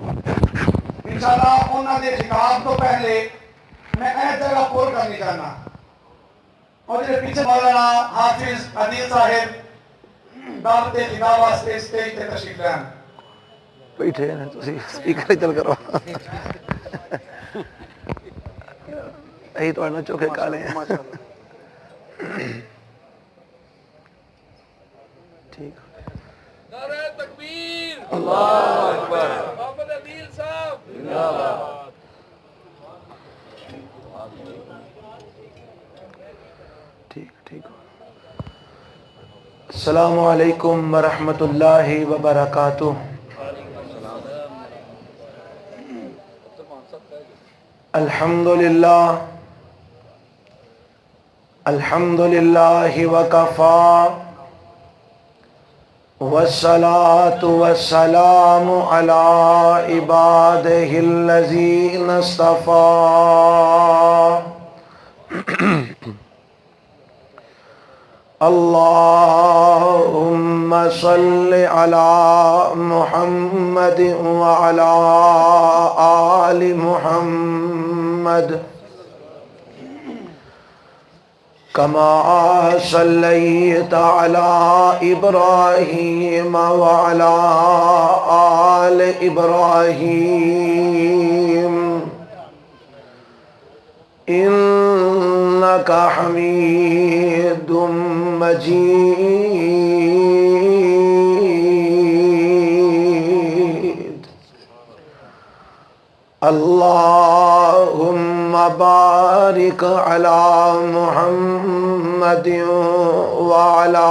انشاءاللہ انہوں نے خطاب تو پہلے میں ایک جگہ پور کرنی چاہنا اور جیسے پیچھے مولانا حافظ عدیل صاحب دعوت خطاب واسطے اسٹیج تے تشریف لے آن بیٹھے ہیں تو سپیکر چل کرو یہی تو آنا چوکے کالے ہیں ٹھیک نعرہ تکبیر اللہ اکبر محمد عدیل صاحب زندہ باد ٹھیک السلام علیکم ورحمۃ اللہ وبرکاتہ الحمد للہ وکفا والصلاة والسلام على عباده الذين اصطفى اللهم صل على محمد وعلى آل محمد كما صليت على إبراهيم وعلى آل إبراهيم إنك حميد مجيد اللهم بارك على محمد وعلى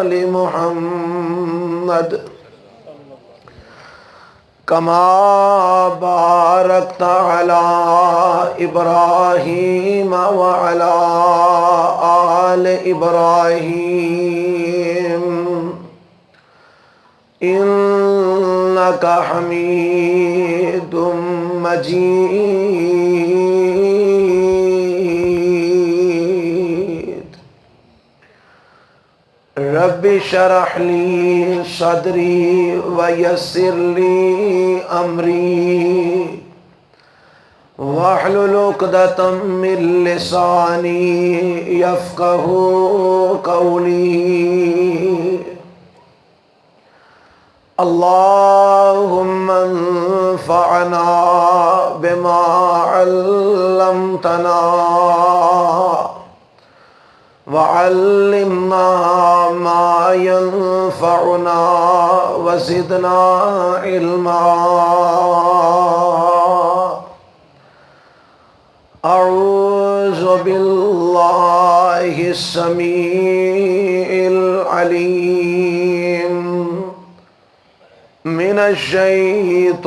آل محمد كما باركت على إبراهيم وعلى آل إبراهيم إنك حميد مجيد رب اشرح لي صدري ويسر لي أمري واحلل عقدة من لساني يفقه قولي اللهم انفعنا بما علمتنا وعلمنا ما ينفعنا وزدنا علما أعوذ بالله السميع العليم من الشيطان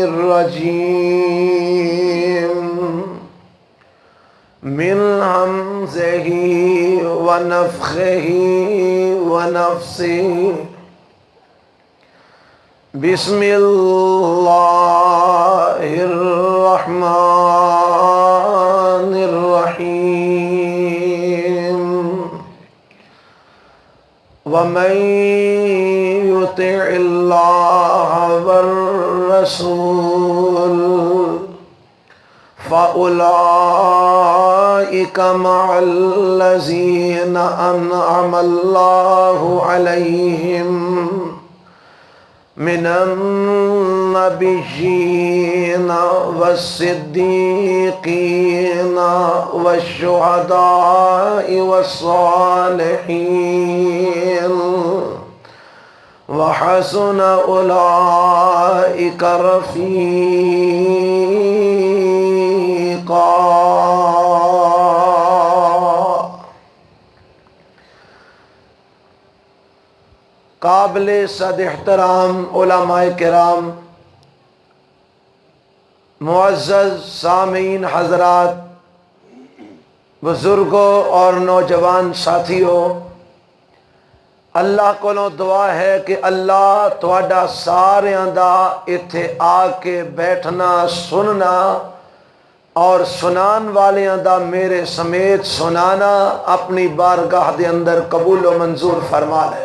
الرجيم من همزه ونفخه ونفسه بسم الله الرحمن الرحيم ومن يطع الله والرسول فأولئك مع الذين أنعم الله عليهم من النبيين والصديقين والشهداء والصالحين وحسن أولئك رفيقا قابل صد احترام علماء کرام، معزز سامعین حضرات، بزرگوں اور نوجوان ساتھیوں، اللہ کو دعا ہے کہ اللہ تواڈا ساریاں دا ایتھے آ کے بیٹھنا، سننا اور سنان والیاں دا میرے سمیت سنانا اپنی بارگاہ دے اندر قبول و منظور فرما لے۔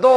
2,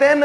3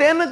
3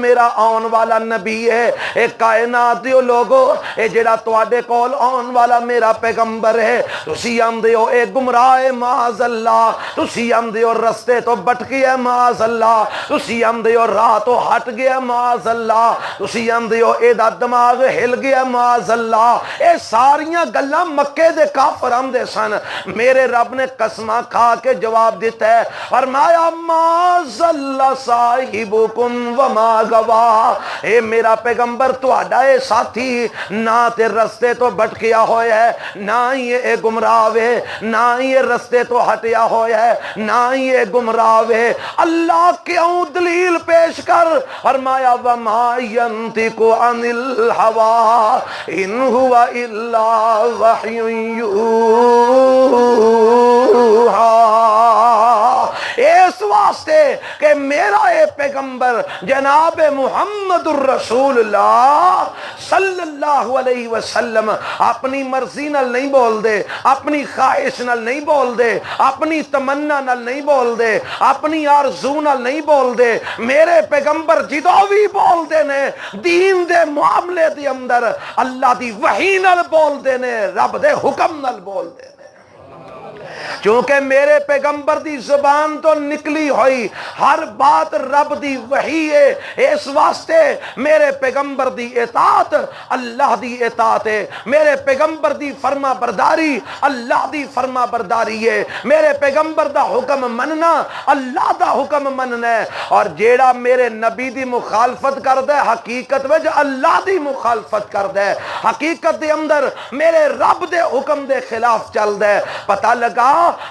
میرا آن والا نبی ہے، اے کائنات دیو لوگو اے جڑا تواڈے کول آن والا میرا پیغمبر ہے، تسی آندے ہو اے گمراہ ہے معاذ اللہ، تسی آندے ہو رستے تو بٹکی ہے معاذ اللہ، تسی آندے ہو راہ تو ہٹ گیا معاذ اللہ، تسی آندے ہو اے دا دماغ ہل گیا معاذ اللہ۔ اے ساریاں گلاں مکے دے کافر آندے سن، میرے رب نے قسماں کھا کے جواب دیتا ہے، فرمایا معاذ اللہ صاحبکم وما غوا، اے میرا پیغمبر تہاڈا اے ساتھی نہ تے رستے تو بھٹکیا ہویا ہے، نہ یہ گمراہ ہے، نہ یہ رستے تو ہٹیا ہویا ہے، نہ یہ گمراہ ہے۔ اللہ کیوں دلیل پیش کر، فرمایا وما ینطق عن الہوی ان هو الا وحی یوحی، اس واسطے کہ میرا اے پیغمبر جناب محمد الرسول اللہ صلی اللہ علیہ وسلم اپنی مرضی نال نہیں بول دے، اپنی خواہش نال نہیں بول دے، اپنی تمنا نال نہیں بول دے، اپنی آرزو نال نہیں بول دے۔ میرے پیغمبر جدوں بھی بول دے نے دین دے معاملے دے اندر اللہ دی وحی نال بول دے نے، رب دے حکم نال بول دے نے، چونکہ میرے پیغمبر دی زبان تو نکلی ہوئی ہر بات رب دی وحی ہے، اس واسطے میرے پیغمبر دی اطاعت اللہ دی اطاعت ہے، میرے پیغمبر دی فرما برداری اللہ دی فرما برداری ہے، میرے پیغمبر دا حکم مننا اللہ دا حکم مننا ہے، اور جیڑا میرے نبی دی مخالفت کردہ ہے حقیقت وچ اللہ دی مخالفت کردہ ہے، حقیقت دے اندر میرے رب دے حکم دے خلاف چل دے۔ پتہ لگا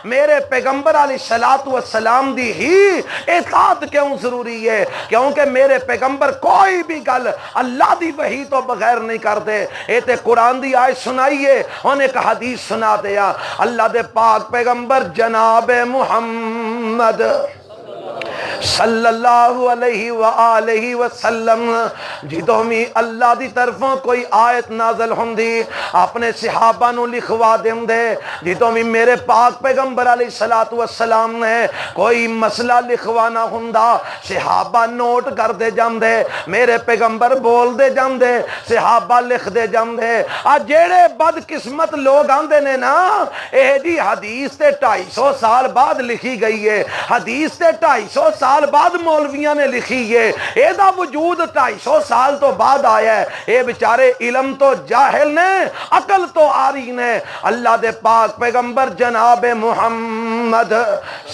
میرے پیغمبر علیہ السلام دی ہی اطاعت کیوں ضروری ہے، کیونکہ میرے پیغمبر کوئی بھی گل اللہ دی وحی تو بغیر نہیں کرتے۔ اے تے قرآن دی آیت سنائیے، انہیں ایک حدیث سنا دیا، اللہ دے پاک پیغمبر جناب محمد صلی اللہ علیہ وآلہ وسلم جدوں بھی اللہ دی طرفوں کوئی آیت نازل ہوندی اپنے صحابہ نو لکھوا دیندے، جدوں بھی میرے پاک پیغمبر علیہ السلام نے کوئی مسئلہ لکھوانا ہوندا صحابہ نوٹ کر دے جاندے، میرے پیغمبر بول دے جاندے، صحابہ لکھ دے جاندے۔ جیڑے بد قسمت لوگ آندے نے نا، اے جی حدیث تے 250 سال بعد لکھی گئی ہے، حدیث تے 250 سال بعد مولویاں نے لکھی ہے، اے دا وجود 250 سال تو بعد آیا ہے، اے بیچارے علم تو جاہل نے، عقل تو آری نے۔ اللہ دے پاک پیغمبر جناب محمد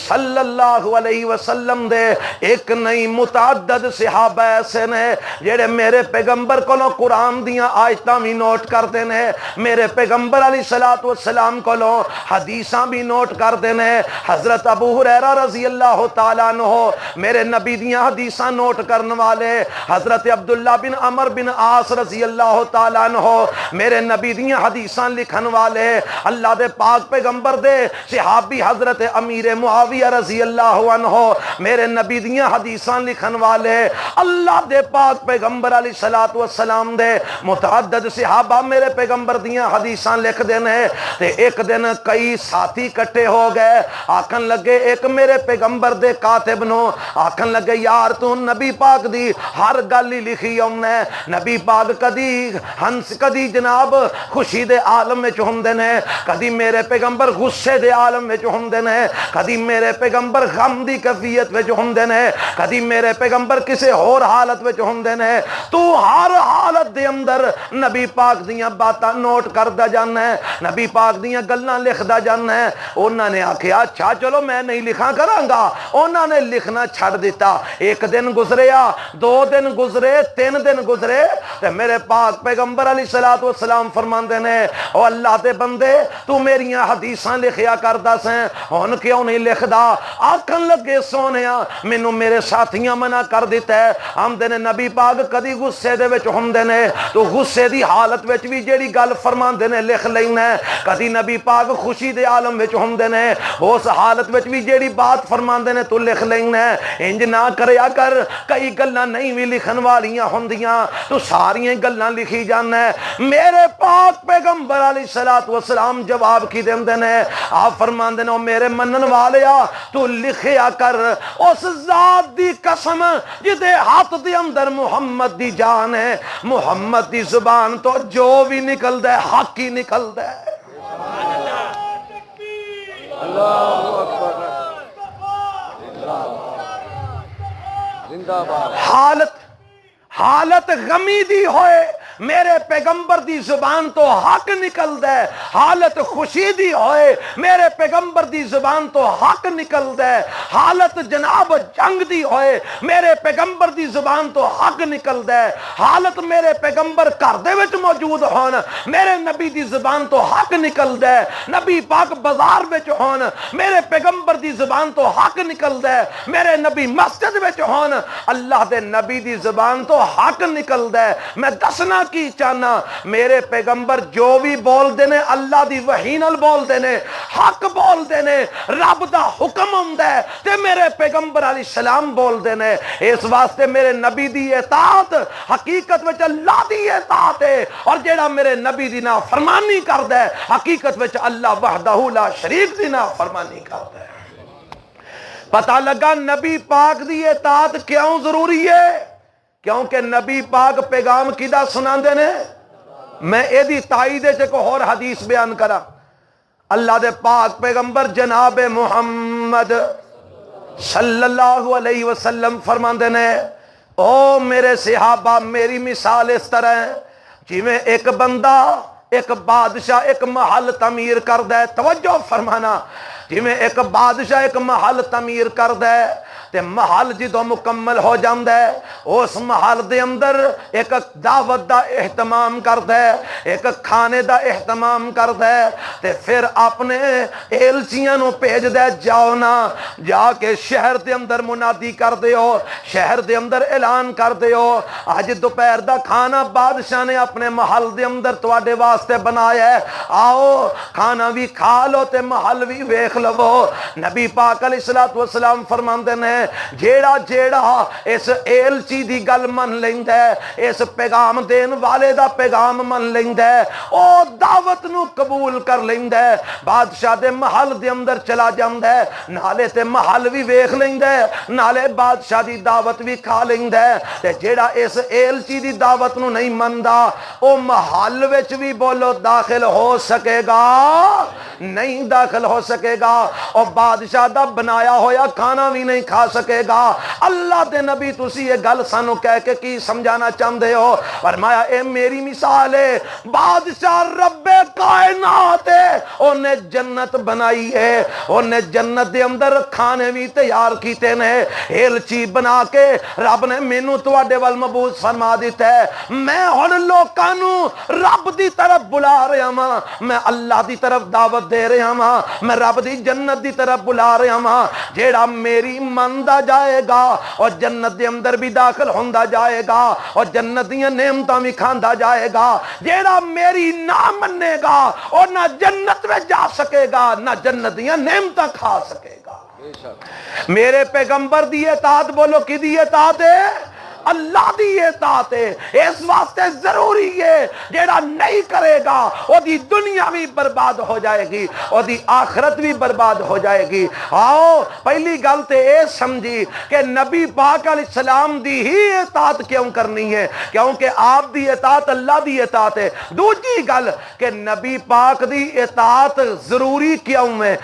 صلی اللہ علیہ وسلم دے ایک نہیں متعدد صحابہ ایسے نے جڑے میرے پیغمبر کولوں قرآن دیاں آیتاں بھی نوٹ کرتے نے، میرے پیغمبر علیہ السلام کولوں حدیثاں بھی نوٹ کرتے نے۔ حضرت ابو ہریرہ رضی اللہ تعالیٰ عنہ میرے نبی دیاں حدیثاں نوٹ کرنے والے، حضرت عبداللہ بن عمر بن عاص رضی اللہ تعالیٰ عنہ میرے نبی دیاں حدیثاں لکھن والے، اللہ دے پاک پیغمبر دے صحابی حضرت امیر معاویہ رضی اللہ عنہ میرے نبی دیاں حدیثاں لکھن والے، اللہ دے پاک پیغمبر علیہ السلام دے متعدد صحابہ میرے پیغمبر دیاں حدیثاں لکھ دینے۔ تے ایک دن کئی ساتھی کٹے ہو گئے، آکھن لگے ایک میرے پیغمبر دے کاتب نو، آکھن لگے یار تو نبی پاک دی ہر گل ہی لکھی ہے، نبی پاک کدی ہنس کدی جناب خوشی دے عالم وچ ہوندے نے، کدی میرے پیغمبر غصے دے عالم وچ ہوندے نے، کدی میرے پیغمبر غم دی کیفیت وچ ہوندے نے، کدی میرے پیغمبر کسے اور حالت وچ ہوندے نے، تو ہر حالت دے اندر نبی پاک دیاں باتاں نوٹ کردا جانا ہے، نبی پاک دیاں گلاں لکھدا جانا ہے۔ انہاں نے آکھیا اچھا چلو میں نہیں لکھاں کراں گا، انہاں نے لکھنا چھڑ دیتا۔ ایک دن گزریا، 2 دن گزرے، 3 دن گزرے، تے میرے پاک پیغمبر علیہ السلام فرماندے نے او اللہ دے بندے تو میریاں حدیثاں لکھیا کردا سیں، ہن کیوں نہیں لکھدا؟ آکھن لگے سونیا مینوں میرے ساتھیاں منع کر دیتا ہے، آمدے نے نبی پاک کدی غصے دے وچ ہوندے نے تو غصے دی حالت وچ بھی جیڑی گل فرماندے نے لکھ لینا، کدی نبی پاک خوشی دے عالم وچ ہوندے نے اس حالت وچ بھی جیڑی بات فرماندے نے تو لکھ لینا۔ انج نہ کریا کر، کئی گلاں نہیں بھی لکھن والیاں ہوندیاں تو ساریاں گلاں لکھی جانا ہے۔ میرے پاک پیغمبر علیہ السلام جواب کی دیندے نے، آپ فرماندے نے میرے منن والیا تو لکھیا کر اس ذات دی قسم جدے ہاتھ دے اندر محمد دی جان ہے، محمد دی زبان تو جو بھی نکل دے حق ہی نکل دے۔ اللہ اکبر، زندہ باد۔ حالت غمی دی ہوئے میرے پیغمبر دی زبان تو حق نکل دے، حالت خوشی دی ہوئے میرے پیغمبر دی زبان تو حق نکل دے، حالت جناب جنگ دی ہوئے میرے پیغمبر دی زبان تو حق نکل دے، حالت میرے پیغمبر گھر دے وچ موجود ہون میرے نبی دی زبان تو حق نکل دے، نبی پاک بازار وچ ہون میرے پیغمبر دی زبان تو حق نکل دے، میرے نبی مسجد وچ ہون اللہ دے نبی دی زبان تو حق نکل دے۔ میں دسنا کی چاہنا میرے پیغمبر جو بھی بول دینے اللہ دی وحی نال بول دینے، حق بول دینے، رب دا حکم ہوندا ہے تے میرے پیغمبر علیہ السلام بول دینے۔ اس واسطے میرے نبی دی اطاعت حقیقت وچ اللہ دی اطاعت ہے، اور جیڑا میرے نبی دی نافرمانی کردا ہے حقیقت وچ اللہ وحدہ لا شریک دی نافرمانی کردا ہے۔ پتہ لگا نبی پاک دی اطاعت کیوں ضروری ہے؟ کیونکہ نبی پاک پیغام کیدا سناندے نے؟ میں اے دی تائید وچ ایک اور حدیث بیان کرا۔ اللہ دے پاک پیغمبر جناب محمد صلی اللہ علیہ وسلم فرماندے نے، او میرے صحابہ میری مثال اس طرح ہے جویں ایک بندہ ایک بادشاہ ایک محل تعمیر کردا ہے۔ توجہ فرمانا، جویں ایک بادشاہ ایک محل تعمیر کردا ہے تے محل جدوں مکمل ہو جاندا ہے اس محل دے اندر ایک دعوت دا اہتمام کردا ہے، ایک کھانے دا اہتمام کردا ہے تے پھر اپنے ایلچیاں نو بھیجدا ہے، جاؤ نا جا کے شہر دے اندر منادی کر دیو، شہر دے اندر اعلان کر دیو اج دوپہر دا کھانا بادشاہ نے اپنے محل دے اندر تواڈے واسطے بنایا ہے، آؤ کھانا بھی کھا لو تے محل بھی ویکھ لو۔ نبی پاک علیہ الصلوۃ والسلام فرماندے نے جیڑا جیڑا اس ایلچی دی گل من لیندا ہے، اس پیغام دین والے دا پیغام من لیندا ہے، او دعوت نو قبول کر لیندا ہے، بادشاہ دے محل دے اندر چلا جاندا ہے، نالے تے محل بھی ویکھ لیندا ہے، نالے بادشاہ دی دعوت بھی کھا لیندا ہے۔ تے جیڑا اس ایلچی دی دعوت نو نہیں مندا او محل وچ بھی بولو داخل ہو سکے گا نہیں داخل ہو سکے گا، اور بادشاہ دا بنایا ہویا کھانا بھی نہیں کھا سکے گا۔ اللہ دے نبی تسی یہ گل سانو کہہ کے کی سمجھانا چاہندے ہو؟ فرمایا اے میری مثال ہے، بادشاہ رب کائنات ہے، انہیں جنت بنائی ہے، انہیں جنت دے اندر کھانے بھی تیار کیتے نے، ایلچی بنا کے رب نے مینوں تواڈے ول مبعوث فرما دیتا ہے، میں ہن لوکاں نو رب دی طرف بلا رہا ہاں، میں اللہ دی طرف دعوت دے رہا ہاں، میں رب دی جنت دی طرف بلا رہا ہاں۔ جیڑا میری مندا جائے گا اور جنت دے اندر بھی داخل ہوندا جائے گا اور جنت دیاں نعمتاں بھی کھاندا جائے گا، جیڑا میری نہ منے گا اور نہ جنت میں جا سکے گا نہ جنت دیاں نعمتاں کھا سکے گا۔ میرے پیغمبر دی اطاعت بولو کی دی اطاعت ہے؟ اللہ دی اطاعت ہے۔ اس واسطے ضروری ہے جیڑا نہیں کرے گا وہ دی دنیا بھی برباد ہو جائے گی اور دی آخرت بھی برباد ہو جائے گی۔ آؤ پہلی گل تے اے سمجھی کہ نبی پاک علیہ السلام دی ہی اطاعت کیوں کرنی ہے؟ کیونکہ آپ دی اطاعت اللہ دی اطاعت ہے۔ دوسری گل کہ نبی پاک دی اطاعت ضروری کیوں ہے؟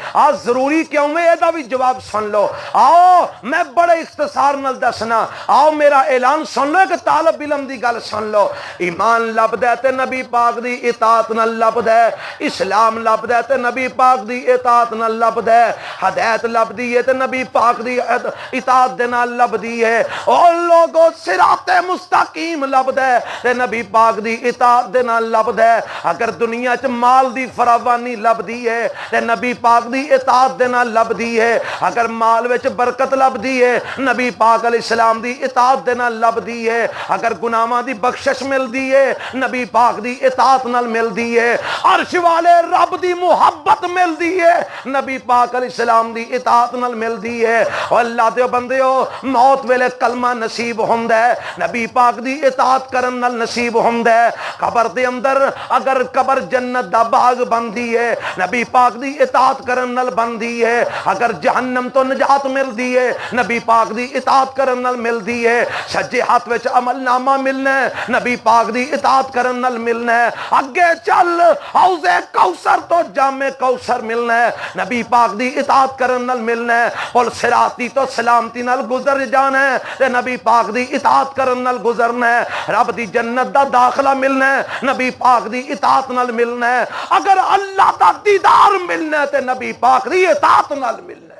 ضروری کیوں ہے یہ دا بھی جواب سن لو۔ آؤ میں بڑے اختصار نال دسنا، آؤ میرا اعلان سن لو، کہ طالب علم دی گل سن لو۔ ایمان لبدا تے نبی پاک دی اطاعت نال لبدا ہے، اسلام لبدا تے نبی پاک دی اطاعت نال لبدا ہے، ہدایت لبدی ہے تے نبی پاک دی اطاعت دے نال لبدی ہے، اور لوگوں صراط مستقیم لبدا ہے تے نبی پاک دی اطاعت دے نال لبدا ہے۔ اگر دنیا چ مال دی فراوانی لبدی ہے تے نبی پاک دی اطاعت دے نال لبدی ہے، اگر مال وچ برکت لبدی ہے نبی پاک علیہ السلام دی اطاعت دے نال لبدی ہے، اگر گناہاں دی بخشش ملدی ہے نبی پاک دی اطاعت نال ملدی ہے، عرش والے رب دی محبت ملدی ہے نبی پاک علیہ السلام دی اطاعت نال ملدی ہے۔ اور اللہ دے بندیو موت ویلے کلمہ نصیب ہوندا ہے نبی پاک دی اطاعت کرن نال نصیب ہوندا ہے۔ قبر دے اندر اگر قبر جنت دا باغ بندی ہے نبی پاک دی اطاعت کرن نال بندی ہے، اگر جہنم تو نجات ملدی ہے نبی پاک دی اطاعت کرن نال ملدی ہے، سجے ہاتھ وچ عمل نامہ ملنا ہے نبی پاک دی اطاعت کرن نال ملنا ہے، اگے چل حوض کوثر تو جام کوثر ملنا ہے نبی پاک دی اطاعت کرن نال ملنا ہے، پل صراطی تو سلامتی نال گزر جانا ہے تے نبی پاک دی اطاعت کرن نال گزرنا ہے، رب دی جنت دا داخلہ ملنا ہے نبی پاک دی اطاعت نال ملنا ہے، اگر اللہ دا دیدار ملنا ہے تے نبی پاک دی اطاعت نال ملنا ہے۔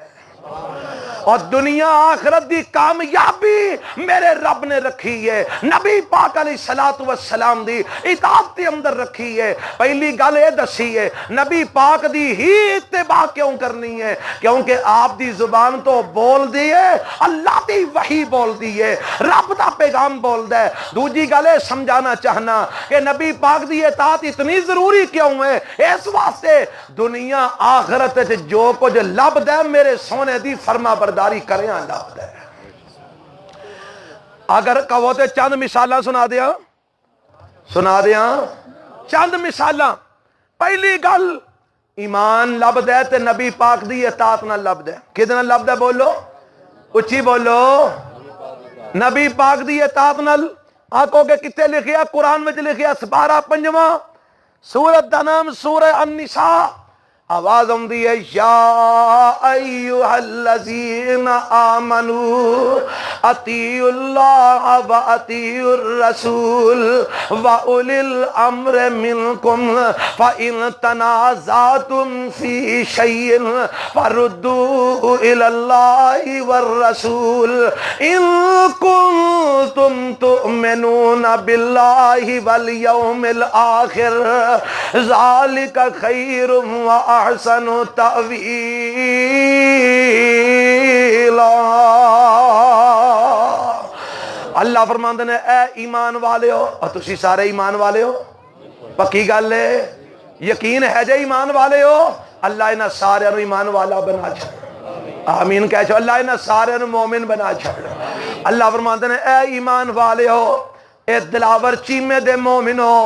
اور دنیا آخرت دی کامیابی میرے رب نے رکھی ہے نبی پاک علیہ الصلوۃ والسلام دی اطاعت کے اندر رکھی ہے۔ پہلی گل یہ دسی ہے نبی پاک دی ہی اتباع کیوں کرنی ہے؟ کیونکہ آپ دی زبان تو بول دی ہے، اللہ دی وحی بول دی ہے، رب دا پیغام بول دے۔ دوجی گل یہ سمجھانا چاہنا کہ نبی پاک دی اطاعت اتنی ضروری کیوں ہے؟ اس واسطے دنیا آخرت جو کچھ لب دے میرے سونے دی فرما برداری کریاں لب دے۔ اگر کہو تے چند مثالاں سنا دیاں چند مثالاں۔ پہلی گل ایمان لب دے تے نبی پاک دی اطاعت نہ لب دے۔ کدنا لب دے؟ بولو اچھی بولو، نبی پاک دی اطاعت نال۔ آکو کہ کتے لکھیا؟ قرآن میں لکھیا سپارہ 5 سورت دا نام سورہ النساء۔ آواز آمدی ہے یا ایھا الذین آمنوا اطیعوا اللہ و اطیعوا الرسول واولی الامر منکم فإن تنازعتم فی شیء فردوه الی اللہ والرسول ان کنتم تؤمنون باللہ والیوم الآخر ذالک خیر احسن تأویلا۔ اللہ فرماندے نے اے ایمان والے ہو، اور تسی سارے ایمان والے ہو، پکی گل ہے، یقین ہے جے ایمان والے ہو، اللہ انہاں سارے نو ایمان والا بنا چھڑ۔ آمین کہہ چھو، اللہ انہاں سارے نو مومن بنا چھڑ۔ اللہ فرماندے نے اے ایمان والے ہو، اے دلاور چیمے دے مومن ہو،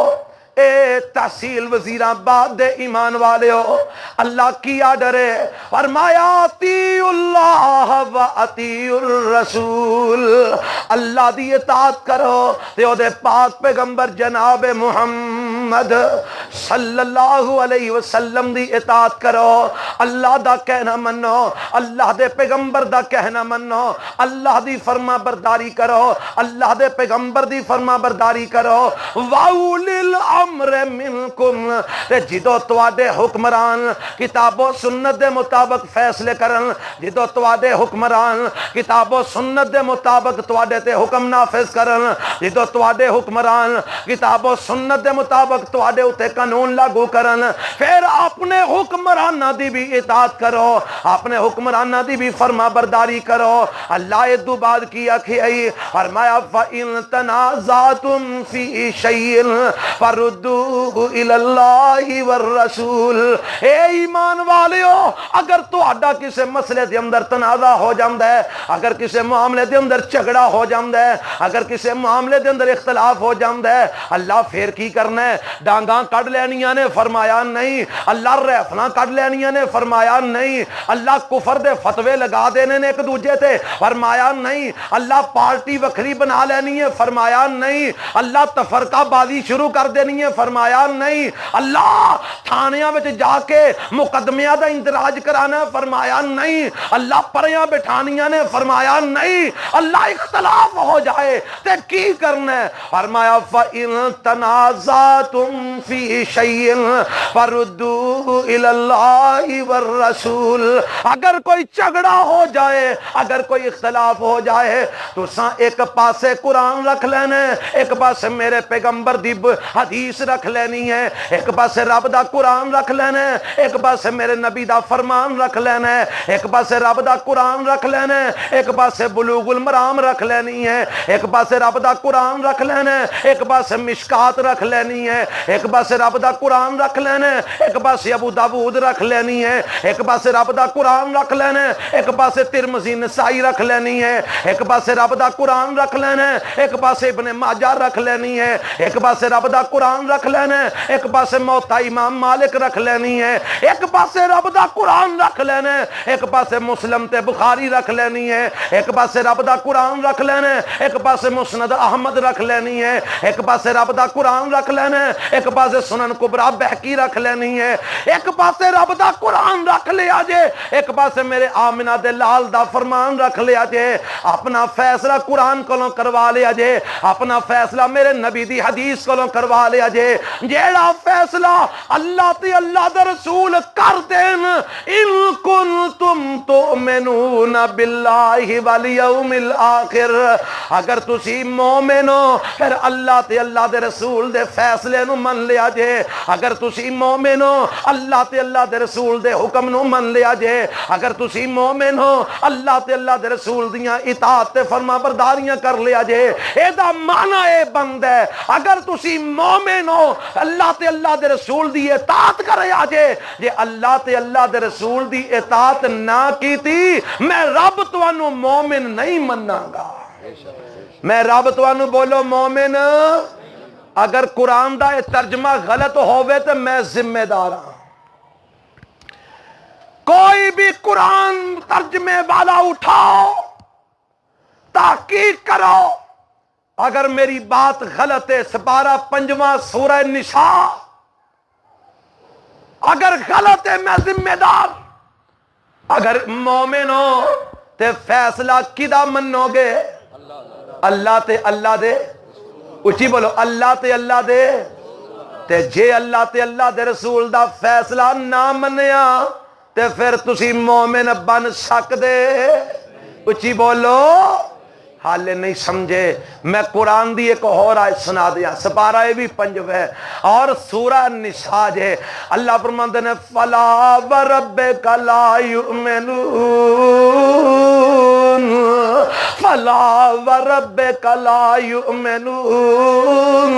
اے تحصیل وزیرآباد دے ایمان والے ہو، اللہ کی آرڈر ہے، فرمایا اطیعوا اللہ و اطیعوا الرسول، اللہ دی اطاعت کرو تے او دے پاک پیغمبر جناب محمد صلی اللہ علیہ وسلم دی اطاعت کرو۔ اللہ دا کہنا منو، اللہ دے پیغمبر دا کہنا منو، اللہ دی فرما برداری کرو، اللہ دے پیغمبر دی فرما برداری کرو۔ واولی الامر منکم، تے جدو تواڈے حکمران کتاب و سنت دے مطابق فیصلے کرن، جدو تواڈے حکمران کتاب و سنت دے مطابق تواڈے تے حکم نافذ کرن، جدو تواڈے حکمران کتاب و سنت دے مطابق تواڈے اتے قانون لاگو کرن، پھر اپنے حکمرانہ دی بھی اطاعت کرو، اپنے حکمرانہ دی بھی فرما برداری کرو۔ اللہ ادو بعد کی آکھی آئی، فرمایا فَإِن تَنَازَعْتُمْ فِي شَيْءٍ فَرُدُّوهُ إِلَى اللَّهِ وَالرَّسُولِ۔ اے ایمان والیو، اگر تو اڈا کسے مسئلے دے اندر تنازع ہو جاندہ ہے، اگر کسے معاملے دے اندر جھگڑا ہو جاندہ ہے، اگر کسے معاملے دے اندر اختلاف ہو جاندہ ہے، اللہ پھر کی کرنا ہے؟ ڈانگاں کٹ لینیاں نے؟ فرمایا نہیں۔ اللہ ریفلاں کٹ لینیاں نے؟ فرمایا نہیں۔ اللہ کفر دے فتوے لگا دینے نے ایک دوجے تے؟ فرمایا نہیں۔ اللہ پارٹی وکھری بنا لینی ہے؟ فرمایا نہیں۔ اللہ تفرقہ بازی شروع کر دینی ہے؟ فرمایا نہیں۔ اللہ تھانیاں وچ جا کے مقدمیاں دا اندراج کرانا ہے؟ فرمایا نہیں۔ اللہ پریاں بٹھانیاں نے؟ فرمایا نہیں۔ اللہ اختلاف ہو جائے تے کی کرنا ہے؟ فرمایا فَإِن تَنَازَعْتُمْ تنازعتم فی شیء فردوہ الی اللہ والرسول. اگر کوئی جھگڑا ہو جائے, اگر کوئی اختلاف ہو جائے تو ایک پاسے قرآن رکھ لینا ہے, ایک پاسے میرے پیغمبر دی حدیث رکھ لینی ہے, ایک پاسے رب دا قرآن رکھ لینا ہے, ایک پاسے میرے نبی دا فرمان رکھ لینا ہے, ایک پاسے رب دا قرآن رکھ لینا ہے, ایک پاسے بلوغ المرام رکھ لینی ہے, ایک پاسے رب دا قرآن رکھ لینا ہے, ایک پاسے مشکات رکھ لینی ہے, ایک پاسے رب دا قرآن رکھ لینا ہے, ایک پاسے ابو داؤد رکھ لینی ہے, ایک پاسے رب دا قرآن رکھ لینا ہے, ایک پاسے ترمذی نسائی رکھ لینی ہے, ایک پاسے رب دا قرآن رکھ لینا ہے, ایک پاسے ابن ماجہ رکھ لینی ہے, ایک پاسے رب دا قرآن رکھ لینا ہے, ایک پاسے موطا امام مالک رکھ لینی ہے, ایک پاسے رب دا قرآن رکھ لینا ہے, ایک پاسے مسلم تے بخاری رکھ لینی ہے, ایک پاسے رب دا قرآن رکھ لینا ہے, ایک پاسے مسند احمد رکھ لینی ہے, ایک پاسے رب دا قرآن رکھ لینا ہے, ایک پاسے سنن کبریٰ بہقی رکھ لینی ہے, ایک پاسے رب دا قرآن رکھ لیا جے, ایک پاسے میرے آمنہ دے لال دا فرمان رکھ لیا جے, اپنا فیصلہ قرآن کولوں کروا لیا جے, اپنا فیصلہ میرے نبی دی حدیث کولوں کروا لیا جے. جیڑا فیصلہ اللہ تے اللہ دے رسول کر دین, ان کنتم تؤمنون باللہ والیوم الآخر, اگر تسی مومن ہو پھر اللہ تے اللہ دے رسول دے فیصلے نو من لیا جے, اگر تسی مومن ہو اللہ تے اللہ دے رسول دے حکم نو من لیا جے, اگر تسی مومن ہو اللہ تے اللہ دے رسول دیاں اطاعت تے فرما برداریاں کر لیا جے. اے دا معنی اے بند ہے, اگر تسی مومن ہو اللہ تے اللہ دے رسول دی اطاعت کریا جے, جے اللہ تے اللہ دے رسول دی اطاعت نہ کیتی میں رب تانوں مومن نہیں مناں گا. میں رب تانوں بولو مومن, اگر قرآن دا ترجمہ غلط ہوئے تو میں ذمہ دار ہوں. کوئی بھی قرآن ترجمے والا اٹھاؤ, تحقیق کرو, اگر میری بات غلط ہے, سپارہ 5واں سورہ نساء اگر غلط ہے میں ذمہ دار. اگر مومن ہو تے فیصلہ کدا منو گے؟ اللہ تے اللہ دے, اچھی بولو, اللہ تے اللہ دے. تے جے اللہ تے اللہ دے رسول دا فیصلہ نہ منیا تے پھر تسی مومن بن سکدے؟ اچھی بولو. حالے نہیں سمجھے, میں قرآن دی ایک اور آیت سنا دیا, سپارہ بھی 5 ہے اور سورہ نساء ہے. اللہ فرماتے ہیں فلا وربک لا یؤمنون, فلا وربک لا یؤمنون.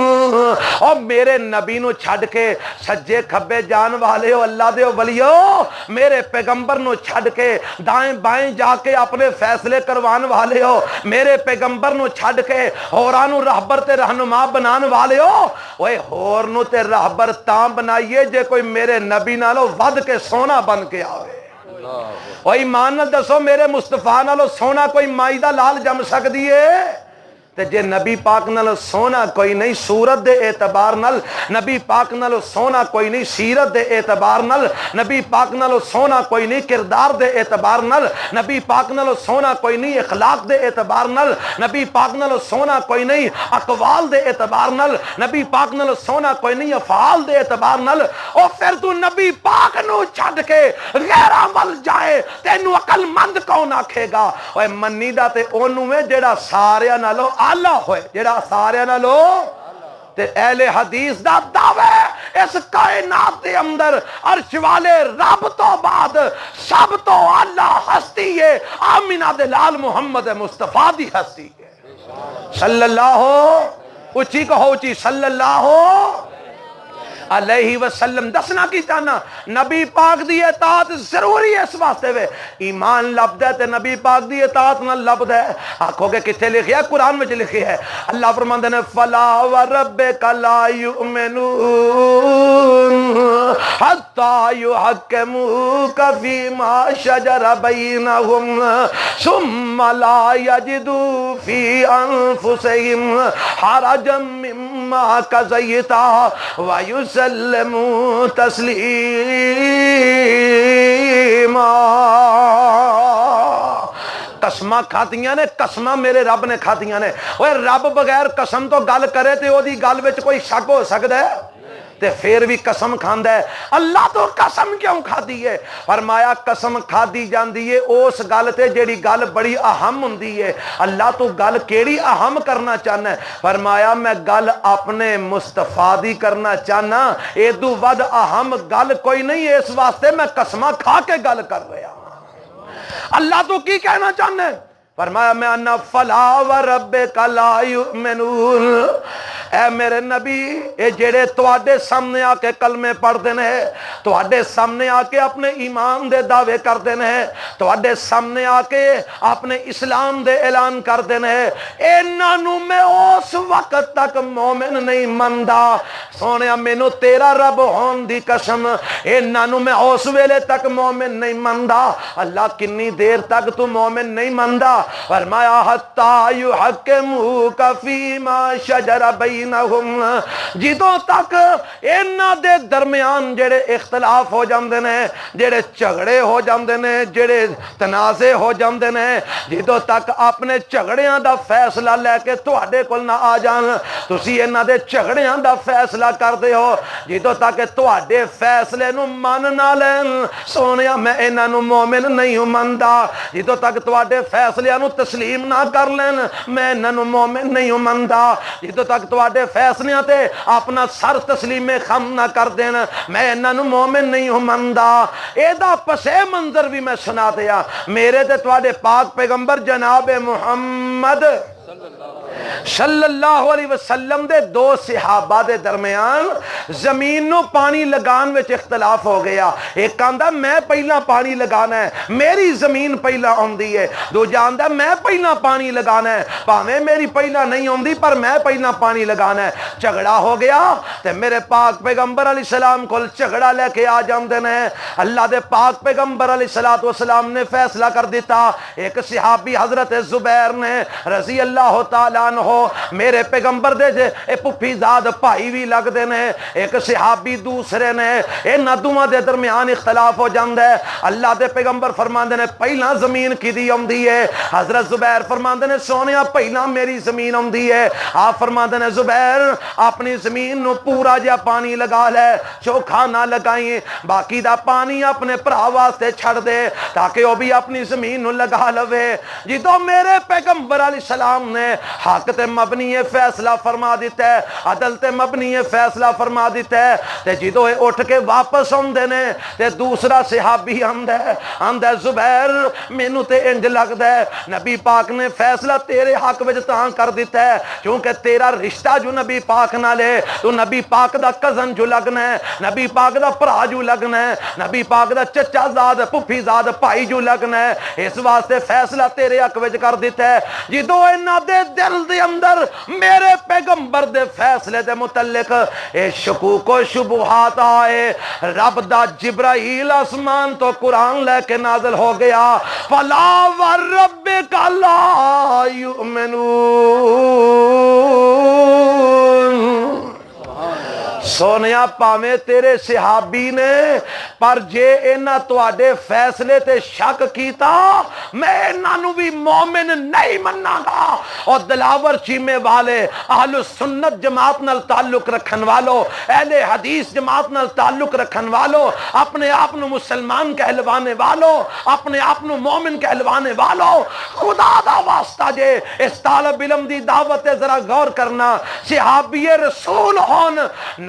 اور میرے نبی نو چھڑ کے سجے کھبے جان والے ہو اللہ دے ولیو, میرے پیغمبر نو چھڑ کے دائیں بائیں جا کے اپنے فیصلے کروان والے ہو, میرے پیغمبر نو چھڑ کے ہوراں نو رہبر تے رہنما بنان والے ہو. اوے ہور نو تے رہبر تاں بنائیے جے کوئی میرے نبی نالو ود کے سونا بن کے آوے. او ایمان نال دسو میرے مصطفیٰ نالو سونا کوئی مائی دا لال جم سکدی ہے؟ تے جے نبی پاک نال سونا کوئی نہیں صورت دے اعتبار نال, نبی پاک نال سونا کوئی نہیں سیرت دے اعتبار نال, نبی پاک نال سونا کوئی نہیں کردار دے اعتبار نال, نبی پاک نال سونا کوئی نہیں اخلاق دے اعتبار نال, نبی پاک نال سونا کوئی نہیں اقوال دے اعتبار نال, نبی پاک نال سونا کوئی نہیں افعال دے اعتبار نال. او پھر تو نبی پاک نو چھڈ کے غیراں ول جائے تینو عقل مند کون آکھے گا؟ اوے منی دا تے اونوں ہے جیڑا سارے نالوں آلہ ہوئے, جیڑا سارے نالو. تے اہل حدیث دا دعوے اس کائنات دے اندر عرش والے رب تو بعد سب تو آلہ ہستی ہے آمینہ دے لال محمد مصطفیٰ دی ہستی ہے صلی اللہ اچھی کہو اچھی صلی اللہ علیہ وسلم. دسنا کی چاہنا نبی پاک دی اطاعت ضروری ہے, اس واسطے وے ایمان لب دے تے نبی پاک دی اطاعت نہ لب دے. آکھو گے کتنے لکھیا ہے؟ قرآن میں لکھی ہے. اللہ فرماندے نے فلا وربک لا یؤمنون حتی یحکموک فیما شجر بینہم ثم لا یجدوا فی انفسہم حرجا مما قضیت وَيُسَلِّمُوا تَسْلِيمًا. قسمہ کھاتیاں نے, قسمہ میرے رب نے کھاتیاں نے. اوے رب بغیر قسم تو گل کرے تے او دی گل وچ کوئی شک ہو سکدا ہے؟ تے پھر بھی قسم کھاندا ہے. اللہ تو قسم کیوں کھادی ہے؟ فرمایا قسم کھادی جاندی ہے اس گل تے جیڑی گل بڑی اہم ہوندی ہے. اللہ تو گل کیڑی اہم کرنا چاہنا ہے؟ فرمایا میں گل اپنے مصطفیٰ دی کرنا چاہنا, ایدو ود اہم گل کوئی نہیں, اس واسطے میں قسمہ کھا کے گل کر رہا ہوں. اللہ تو کی کہنا چاہنا ہے؟ فرمایا میں انا فلا وربک لا یؤمنون. اے میرے نبی اے جڑے تواڈے سامنے آ کے کلمے پڑھتے ہیں, تواڈے سامنے آ کے اپنے ایمان دے دعوے کرتے ہیں, تواڈے سامنے آ کے اپنے اسلام دے اعلان کرتے ہیں, انہاں نو میں اس وقت تک مومن نہیں مندا. سونیا مینوں تیرا رب ہون دی قسم, انہاں نو میں اس ویلے تک مومن نہیں مندا. اللہ کتنی دیر تک تو مومن نہیں مندا؟ فرمایا حتی یحکموک فیما شجر بینہم, جدوں تک انہاں دے درمیان جڑے اختلاف ہو جاندے نے, جڑے جھگڑے ہو جاندے نے, جڑے تنازع ہو جاندے نے, جدوں تک اپنے جھگڑیاں دا فیصلہ لے کے تواڈے کول نہ آ جان, تسی انہاں دے جھگڑیاں دا فیصلہ کردے ہو, جدوں تک تواڈے فیصلے نو من نہ لین, سونیا میں انہاں نو مومن نہیں مندا. جدوں تک تواڈے فیصلیاں نو تسلیم نہ کر لین, میں انہاں نو مومن نہیں مندا. جدوں تک تواڈے فیصلیاں تے اپنا سر تسلیم خم نہ کر دین, میں انہاں نو مومن نہیں مندا. اے دا پس منظر بھی میں سنا دیا. میرے تے تواڈے پاک پیغمبر جناب محمد صلی اللہ علیہ وسلم دے دو صحابہ دے درمیان زمین نو پانی لگان وچ اختلاف ہو گیا. ایک آندا میں پہلا پانی لگانا ہے, میری زمین پہلا آندی ہے. دوجا آندا میں پہلا پانی لگانا ہے, پاویں میری پہلا نہیں آندی پر میں پہلا پانی لگانا ہے. جھگڑا ہو گیا تے میرے پاک پیغمبر علیہ السلام کول جھگڑا لے کے آ جاندے نے. اللہ دے پاک پیغمبر علیہ السلام نے فیصلہ کر دیتا. ایک صحابی حضرت زبیر نے رضی اللہ تعالیٰ عنہ, میرے پیغمبر دے جے اے پپھی زاد بھائی بھی لگ دے نے, ایک صحابی دوسرے نے, انہاں دوواں دے درمیان اختلاف ہو جاندا ہے. اللہ دے پیغمبر فرماندے نے پہلا زمین کدی اوندی ہے؟ حضرت زبیر فرماندے نے سونیا پہلا میری زمین اوندی ہے. آپ فرماندے نے زبیر اپنی زمین نو پورا جا پانی لگا لے, چوکھا نہ لگائیں, باقی دا پانی اپنے بھرا واسطے چھڑ دے تاکہ وہ بھی اپنی زمین نو لگا لوے. جدوں میرے پیغمبر علیہ السلام نے حق تے مبنی فیصلہ فرما دیتا ہے, عدل تے مبنی فیصلہ فرما دیتا ہے, تے جدوں اٹھ کے واپس آندے نے تے دوسرا صحابی آندا ہے زبیر مینوں تے انج لگدا ہے نبی پاک نے فیصلہ تیرے حق وچ تاں کر دیتا ہے کیونکہ تیرا رشتہ جو نبی پاک نال ہے, تو نبی پاک دا کزن جو لگنا ہے, نبی پاک دا بھرا جو لگنا ہے, نبی پاک دا چچا زاد پھپھی زاد بھائی جو لگنا ہے, اس واسطے فیصلہ تیرے حق وچ کر دیتا ہے. جدوں انہاں دے دل دے اندر میرے پیغمبر دے فیصلے دے متعلق اے شکوک و شبہات آئے, رب دا جبرائیل آسمان تو قرآن لے کے نازل ہو گیا. فلا وربک لا یؤمنون. سونیا پاویں تیرے صحابی نے پر جے انہاں تواڈے فیصلے تے شک کیتا, میں انہاں نو بھی مومن نہیں مننا گا. اور دلاور چیمے والے, اہل سنت جماعت نال تعلق رکھن والو, اہل حدیث جماعت نال تعلق رکھن والو, اپنے آپ نو مسلمان کہلوانے والو, اپنے آپ نو مومن کہلوانے والو, خدا دا واسطہ جے اس طالب علم دی دعوت ذرا غور کرنا. صحابی رسول ہون,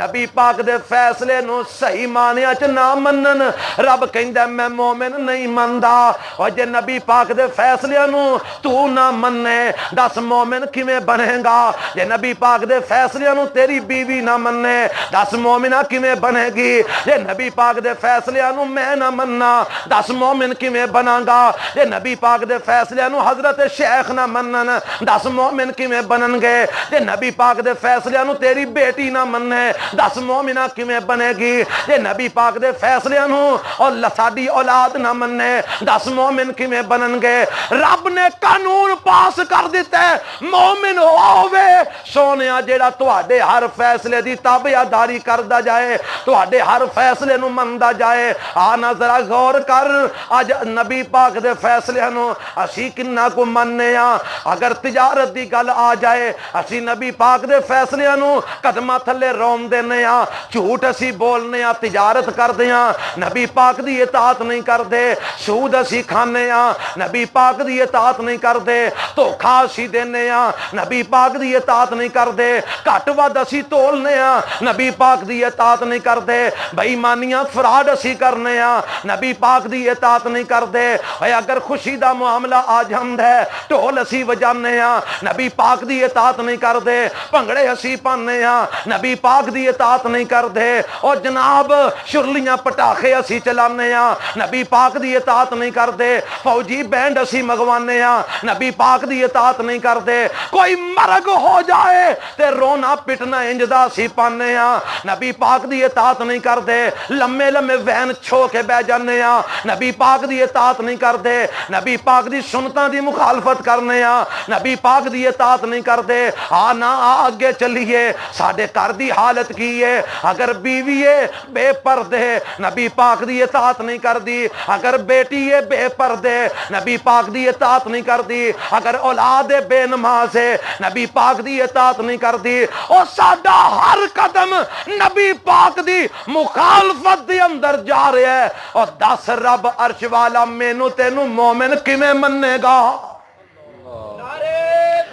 نبی پاک دے فیصلے نو صحیح معنیاں چ نہ منن, رب کہندا میں مومن نہیں مندا. اور جے نبی پاک دے فیصلے نو تو نہ مننے, دس مومن کیویں بنے گا؟ جے نبی پاک دے فیصلے نو تیری بیوی نہ مننے, دس مومنہ کیویں بنے گی؟ جے نبی پاک دے فیصلے نو میں نہ مننا, دس مومن کیویں بناں گا؟ جے نبی پاک دے فیصلے نو حضرت شیخ نہ منن, دس مومن کیویں بنن گے؟ جے نبی پاک دے فیصلے نو تیری بیٹی نہ مننے, دس مومنہ کیویں بنے گی؟ جے نبی پاک دے فیصلے نو اور ساڈی اولاد نہ مننے, دس مومن کیویں بنن گے؟ رب نے قانون پاس کر دیتا ہے, مومن ہووے سونیا جیڑا تواڈے ہر فیصلے دی تابعداری کردا جائے, تواڈے ہر فیصلے نو مندا جائے. آنا ذرا غور کر, اج نبی پاک دے فیصلے نو اسی کنا کو مننے ہاں. اگر تجارت دی گل آ جائے اسی نبی پاک دے فیصلے نو قدماں تھلے روندے دینے ہاں جھوٹ اسی بولنے ہاں تجارت کردے ہاں نبی پاک دی اطاعت نہیں کردے سود اسی کھانے ہاں نبی پاک دی اطاعت نہیں کردے دھوکھا اسی دینے ہاں نبی پاک دی اطاعت نہیں کردے گھٹ ود اسی تولنے ہاں نبی پاک دی اطاعت نہیں کردے بے ایمانیاں فراڈ اسی کرنے ہاں نبی پاک دی اطاعت نہیں کردے اے اگر خوشی دا معاملہ آ جاندہ ہے ڈھول اسی وجانے ہاں نبی پاک دی اطاعت نہیں کردے بھنگڑے اسی پانے ہاں نبی پاک دی اطاعت نہیں کردے اور جناب شرلیاں پٹاخے اسی چلانے ہاں نبی پاک دی اطاعت نہیں کردے فوجی بینڈ اسی مگوانے ہاں نبی پاک دی اطاعت نہیں کردے کوئی مرگ ہو جائے تے رونا پٹنا انجدہ اسی پانے ہاں نبی پاک دی اطاعت نہیں کردے لمے لمے وین چھو کے بے جانے ہاں نبی پاک دی اطاعت نہیں کردے نبی پاک دی سنتاں دی مخالفت کرنے ہاں نبی پاک دی اطاعت نہیں کردے آنا آگے چلیے ساڑھے کر دی حالت کی ہے اگر بیوی ہے بے پردے نبی پاک دی اطاعت نہیں کر دی اگر بیٹی ہے بے پردے نبی پاک دی اطاعت نہیں کر دی اگر اولاد بے نماز ہے نبی پاک دی اطاعت نہیں کر دی اور ساڑھا ہر قدم نبی پاک دی مخالفت دی اندر جا رہے ہے اور دس رب عرش والا مینو تینو مومن کمیں مننے گا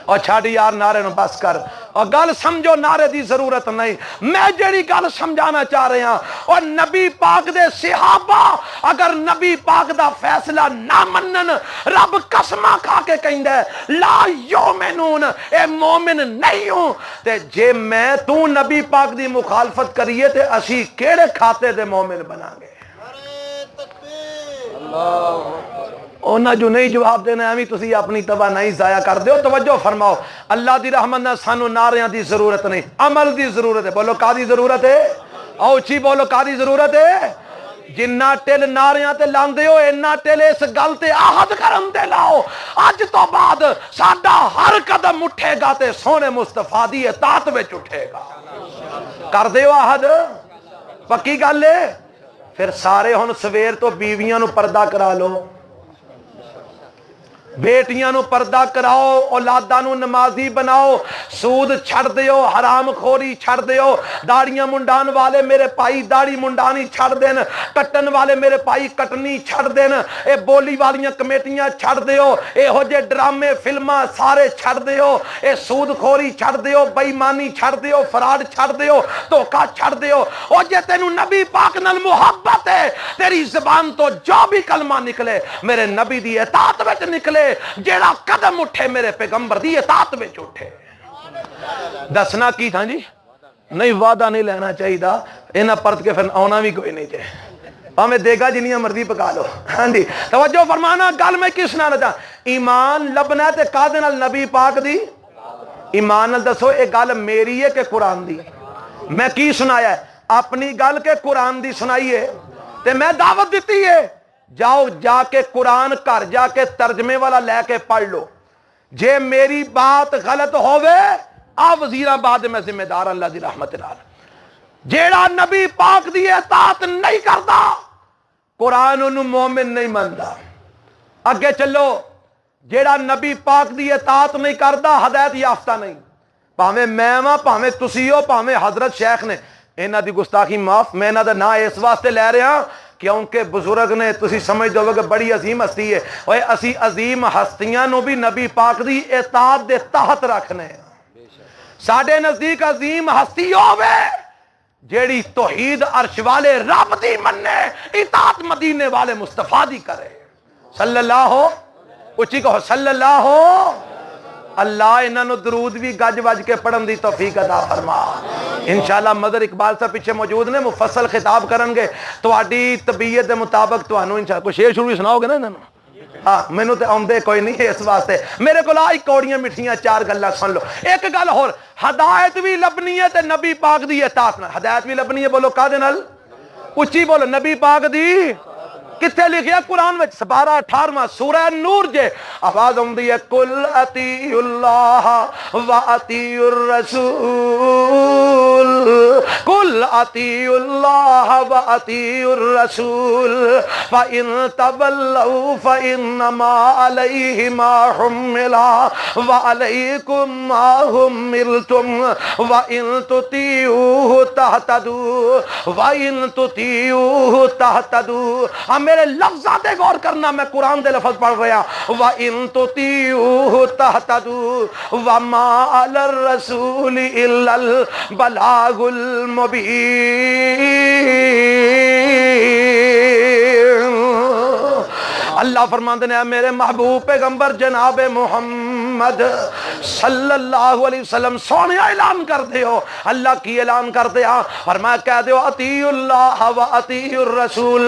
اور چھاڑی یار نعرے نو بس کر اور گل سمجھو نعرے دی ضرورت نہیں میں جڑی گل سمجھانا چاہ رہے ہیں اور نبی پاک دے صحابہ اگر نبی پاک دا فیصلہ نہ منن رب قسمہ کھا کے کہیں دے لا یومنون اے مومن نہیں ہوں تے جے میں تو نبی پاک دی مخالفت کریے تے اسی کیڑے کھاتے دے مومن بنا گے اونا جو نہیں جواب دینا ہے تسی اپنی توانائی ضائع کر دیو توجہ فرماؤ اللہ دی رحمت نہ سانو نعریاں دی ضرورت نہیں عمل دی ضرورت ہے بولو کا دی ضرورت ہے اوچی بولو کا دی ضرورت ہے جنہ ٹل نعریاں تے لاندے ہو اینا ٹل اس گل تے آہد کرم دے لاؤ اج تو بعد ساڈا ہر قدم اٹھے گا تے سونے مصطفیٰ دی اطاعت وچ اٹھے گا کر دیو آہد پکی گل ہے پھر سارے ہن سویر تو بیویاں نو پردہ کرا لو بیٹیاں نو پردہ کراؤ اولاداں نو نمازی بناؤ سود چھڑ دیو حرام خوری چھڑ دیو داڑیاں منڈان والے میرے پائی داڑی منڈانی چھڑ دین کٹن والے میرے پائی کٹنی چھڑ دین اے بولی والیاں کمیٹیاں چھڑ دیو اے ہو جے ڈرامے فلماں سارے چھڑ دیو اے سود خوری چھڑ دیو بے ایمانی چھڑ دیو فراڈ چھڑ دیو دھوکا چھڑ دیو او جے تینو نبی پاک نال محبت ہے تیری زبان تو جو بھی کلمہ نکلے میرے نبی دی اطاعت وچ نکلے جیڑا قدم اٹھے میرے پیغمبر دی اطاعت وچ اٹھے دسنا کی تھا جی نہیں وعدہ نہیں لینا چاہیے دا انہاں پرت کے پھر آنا بھی کوئی نہیں چاہے ہمیں دے گا جنیاں مرضی پکا لو ہاں جی توجہ فرمانا گل میں کس نال دا ایمان لبنا تے قادے نال نبی پاک دی ایمان نال دسو اے گل میری ہے کہ قرآن دی میں کی سنایا ہے اپنی گل کے قرآن دی سنائیے تے میں دعوت دیتی ہے جاؤ جا کے قرآن کر جا کے ترجمے والا لے کے پڑھ لو جے میری بات غلط ہوئے آ وزیرہ بعد میں ذمہ دار اللہ دی رحمت نال جیڑا نبی پاک دی اطاعت نہیں کردا قرآن انہوں مومن نہیں مندا اگے چلو جیڑا نبی پاک دی اطاعت نہیں کردا ہدایت یافتہ نہیں پاویں میں واں پاویں تسی ہو پاویں حضرت شیخ نے انہاں دی گستاخی معاف میں انہاں دا نا اس واسطے لے رہا کیونکہ بزرگ نے تسی سمجھ دو کہ بڑی عظیم ہستی ہے اوے اسی عظیم ہستیاں نو بھی نبی پاک دی اطاعت دے تحت رکھنے ساڈے نزدیک عظیم ہستی ہوے جیڑی توحید عرش والے رب دی مننے اطاعت مدینے والے مصطفیٰ دی کرے صلی اللہ ہو اچھی کہو صلی اللہ ہو اللہ انہاں نو درود بھی گج وج کے پڑھن دی توفیق عطا فرما انشاءاللہ مدر اقبال صاحب پیچھے موجود نے مفصل خطاب کرن گے تواڈی طبیعت دے مطابق تانوں انشاءاللہ کوئی شعر شروع سناؤ گے نا انہاں نوں ہاں مینوں تے اوندے کوئی نہیں اس واسطے میرے کول آئی کوڑیاں مٹھیاں چار گلاں سن لو ایک گل ہور ہدایت بھی لبنی ہے تے نبی پاک دی اطاعت نال ہدایت بھی لبنی ہے بولو کا دے نال اچھی بولو نبی پاک دی کتنے لکھیا قرآن میں 12-18 سورہ نور جے آواز آندی ہے قل اطیعوا اللہ و اطیعوا الرسول قل اطیعوا اللہ و اطیعوا الرسول فإن تولوا فإنما علیہ ما حمل وعلیکم ما حملتم وإن تطیعوه تهتدوا وإن تطیعوه تهتدوا. ہم میرے لفظات غور کرنا، میں قرآن دے لفظ پڑھ رہا وَإِن تُطِيعُوهُ تَهْتَدُوا وَمَا عَلَى الرَّسُولِ إِلَّا الْبَلَاغُ الْمُبِينُ. اللہ فرماتے ہیں میرے محبوب پیغمبر جناب محمد صلی اللہ علیہ وسلم سونے اعلان کر دیو، اللہ کی اعلان کر دیا اور میں کہہ دیو اطیعوا اللہ و اطیعوا الرسول.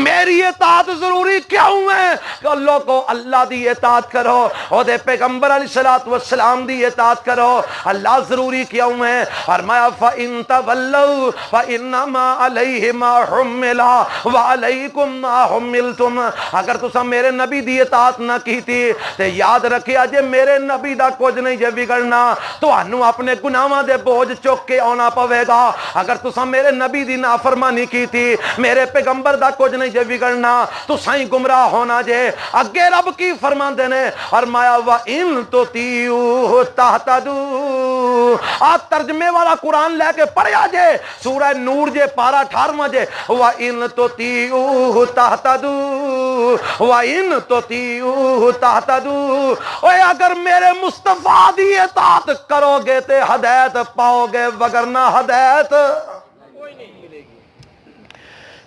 میری اطاعت ضروری کیوں ہے کہ اللہ کو اللہ دی اطاعت کرو اور دے پیغمبر علیہ الصلوۃ والسلام دی اطاعت کرو. اللہ ضروری کیوں ہے؟ فرمایا فَإِن تَوَلَّوْا فَإِنَّمَا عَلَيْهِ مَا حُمِّلَ وَعَلَيْكُمْ مَا حُمِّلْتُمْ. اگر تسا میرے نبی دی اطاعت نہ کیتی تے یاد رکھیا جے میرے نبی دا کچھ نہیں جے بگڑنا، تانوں اپنے گناہاں دے بوجھ چک کے آنا پوے گا. اگر تسا میرے نبی دی نافرمانی کیتی، میرے پیغمبر دا کچھ نہیں جے بگڑنا، تساں ہی گمراہ ہونا جے. اگے رب کی فرماندے نے فرمایا وَإِن تُطِيعُوهُ تَهْتَدُوا. آ ترجمے والا قرآن لے کے پڑھیا جے سورہ نور جے پارہ 18 جے وَإِن تُطِيعُوهُ تَهْتَدُوا وَإِن تُطِيعُوهُ تَهْتَدُوا. اوے اگر میرے مصطفیٰ دی اطاعت کرو گے تے ہدایت پاؤ گے، وگرنہ ہدایت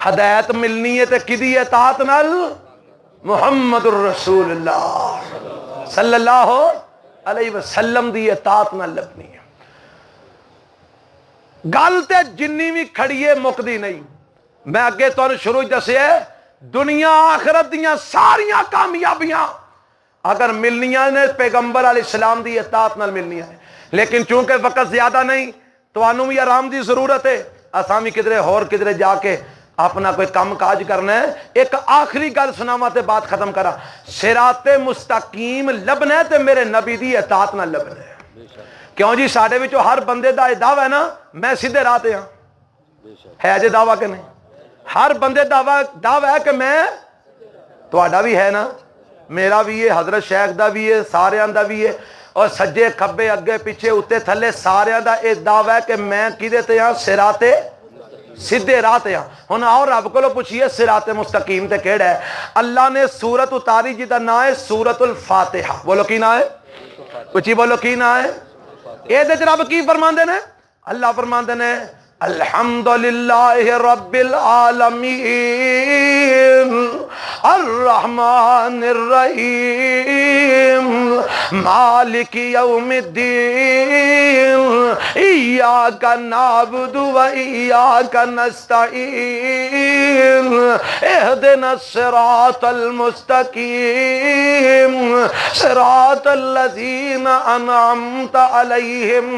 ہدایت ملنی ہے تے کدی اطاعت نال؟ محمد الرسول اللہ صلی اللہ علیہ وسلم دی اطاعت نال لبنی ہے. گل تے جنی بھی کھڑی ہے مکدی نہیں. میں اگے تو شروع دسیا دنیا آخرت دیاں ساریاں کامیابیاں اگر ملنیاں نے پیغمبر علیہ السلام دی اطاعت نال ملنیاں ہیں، لیکن چونکہ وقت زیادہ نہیں تو انہوں بھی آرام دی ضرورت ہے. اساں بھی کدھرے ہور کدھرے جا کے اپنا کوئی کام کاج کرنا ہے. ایک آخری گل سناواں تے بات ختم کرا. صراط مستقیم لبنا ہے تے میرے نبی دی اطاعت نال لبنا ہے. کیوں جی ساڈے وچوں ہر بندے دا یہ دعویٰ ہے نا میں سیدھے راہ تے ہاں، ہے جے دعویٰ کہ نہیں؟ ہر بندے دعویٰ ہے کہ میں، تہاڈا بھی ہے نا، میرا بھی ہے، حضرت شیخ دا بھی ہے، ساریاں دا بھی ہے، اور سجے کھبے اگے پیچھے اوتے تھلے ساریاں دا یہ دعویٰ ہے کہ میں کدے تے ہاں؟ صراط سیدھے راہ تے ہاں. ہن آؤ رب کولو پوچھیے صراط مستقیم تے کیڑا ہے؟ اللہ نے سورت اتاری جدا نام ہے سورت الفاتحہ. بولو کی نام ہے؟ کچھ بولو کی نام ہے؟ یہ رب کی فرماندے نے؟ اللہ فرماندے نے الحمدللہ رب العالمین الرحمن الرحیم مالک یوم الدین ایاک نعبد و ایاک نستعین اہدنا الصراط المستقیم صراط الذین انعمت علیہم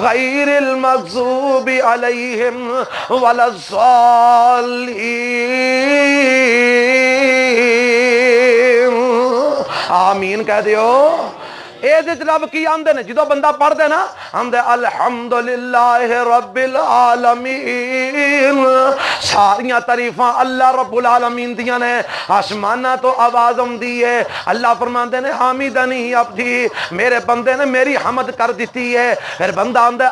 غیر المغضوب علیہم ولا الضالین. آمین کہہ دیو. رب کی آندے نے جدو بندہ پڑھ دے نا آندے الحمدللہ رب العالمین. ساریاں تعریفاں اللہ رب العالمین دیاں نے. آسمانہ تو آواز آمدی ہے. اللہ فرماندے نے حامدنی عبدی، میرے بندے نے میری حمد کر دیتی ہے. پھر بندہ آندے